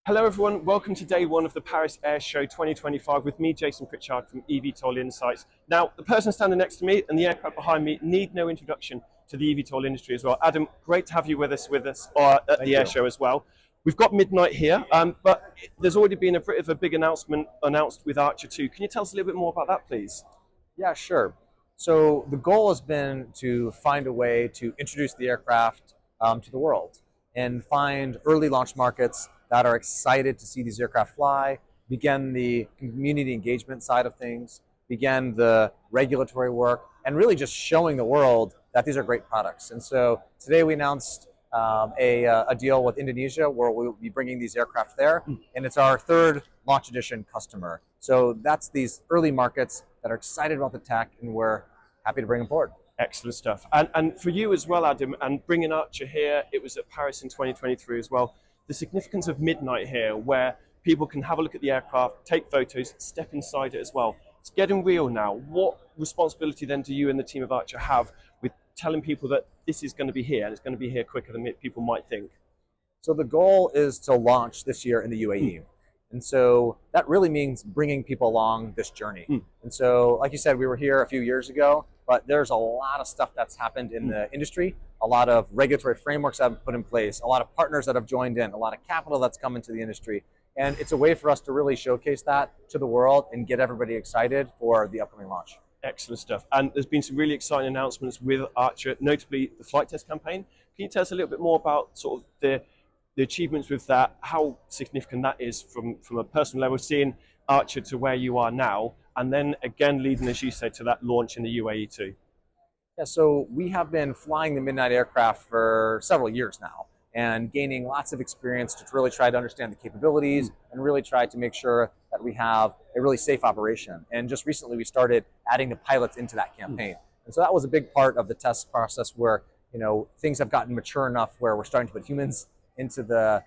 Hello everyone, welcome to day one of the Paris Air Show 2025 with me, Jason Pritchard from eVTOL Insights. Now, the person standing next to me and the aircraft behind me need no introduction to the eVTOL industry as well. Adam, great to have you with us at the Air Show as well. We've got midnight here, but there's already been a bit of a big announcement announced with Archer 2. Can you tell us a little bit more about that, please? Yeah, sure. So the goal has been to find a way to introduce the aircraft to the world and find early launch markets that are excited to see these aircraft fly, begin the community engagement side of things, begin the regulatory work, and really just showing the world that these are great products. And so today we announced a deal with Indonesia where we'll be bringing these aircraft there, and it's our third launch edition customer. So that's these early markets that are excited about the tech, and we're happy to bring them forward. Excellent stuff. And for you as well, Adam, and bringing Archer here, it was at Paris in 2023 as well. The significance of midnight here, where people can have a look at the aircraft, take photos, step inside it as well. It's getting real now. What responsibility then do you and the team of Archer have with telling people that this is going to be here, and it's going to be here quicker than people might think? So the goal is to launch this year in the UAE. And so that really means bringing people along this journey. And so, like you said, we were here a few years ago, but there's a lot of stuff that's happened in the industry, a lot of regulatory frameworks that have been put in place, a lot of partners that have joined in, a lot of capital that's come into the industry. And it's a way for us to really showcase that to the world and get everybody excited for the upcoming launch. Excellent stuff. And there's been some really exciting announcements with Archer, notably the flight test campaign. Can you tell us a little bit more about sort of the achievements with that, how significant that is from a personal level, seeing Archer to where you are now, and then again leading, as you said, to that launch in the UAE too? Yeah, so we have been flying the Midnight aircraft for several years now and gaining lots of experience to really try to understand the capabilities and really try to make sure that we have a really safe operation. And just recently we started adding the pilots into that campaign. And so that was a big part of the test process where, you know, things have gotten mature enough where we're starting to put humans into the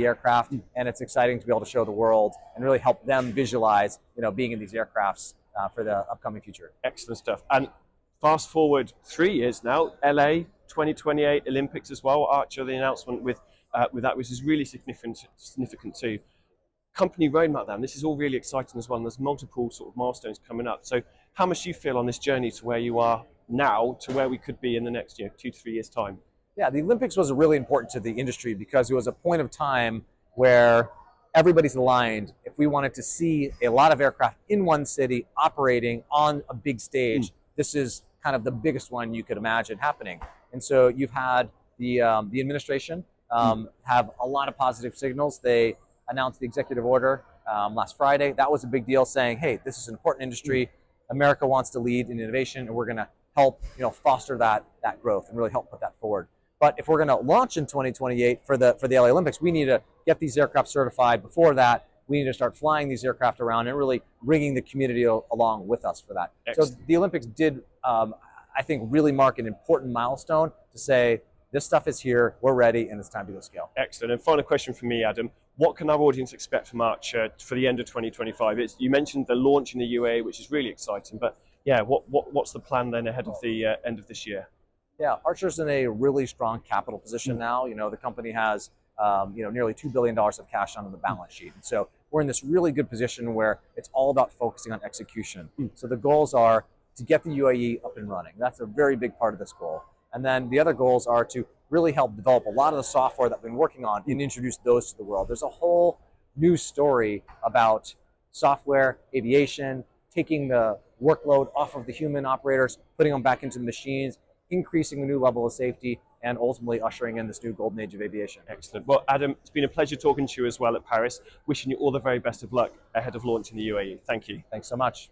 aircraft, and it's exciting to be able to show the world and really help them visualize, you know, being in these aircrafts for the upcoming future. Excellent stuff. And fast forward 3 years now, LA 2028 Olympics as well. Archer, the announcement with that, which is really significant too. Company roadmap then. This is all really exciting as well. And there's multiple sort of milestones coming up. So how much do you feel on this journey to where you are now to where we could be in the next 2 to 3 years time? Yeah, the Olympics was really important to the industry because it was a point of time where everybody's aligned. If we wanted to see a lot of aircraft in one city operating on a big stage, this is kind of the biggest one you could imagine happening. And so you've had the administration have a lot of positive signals. They announced the executive order last Friday. That was a big deal, saying, hey, this is an important industry. America wants to lead in innovation, and we're going to help, you know, foster that growth and really help put that forward. But if we're going to launch in 2028 for the LA Olympics, we need to get these aircraft certified. Before that, we need to start flying these aircraft around and really bringing the community along with us for that. Excellent. So the Olympics did, I think, really mark an important milestone to say, this stuff is here, we're ready, and it's time to go scale. Excellent. And final question from me, Adam. What can our audience expect from Archer for the end of 2025? You mentioned the launch in the UAE, which is really exciting, but yeah, what's the plan then ahead of the end of this year? Yeah, Archer's in a really strong capital position now. You know, the company has nearly $2 billion of cash on the balance sheet. And so we're in this really good position where it's all about focusing on execution. So the goals are to get the UAE up and running. That's a very big part of this goal. And then the other goals are to really help develop a lot of the software that we've been working on and introduce those to the world. There's a whole new story about software, aviation, taking the workload off of the human operators, putting them back into the machines, increasing a new level of safety, and ultimately ushering in this new golden age of aviation. Excellent. Well, Adam, it's been a pleasure talking to you as well at Paris. Wishing you all the very best of luck ahead of launch in the UAE. Thank you. Thanks so much.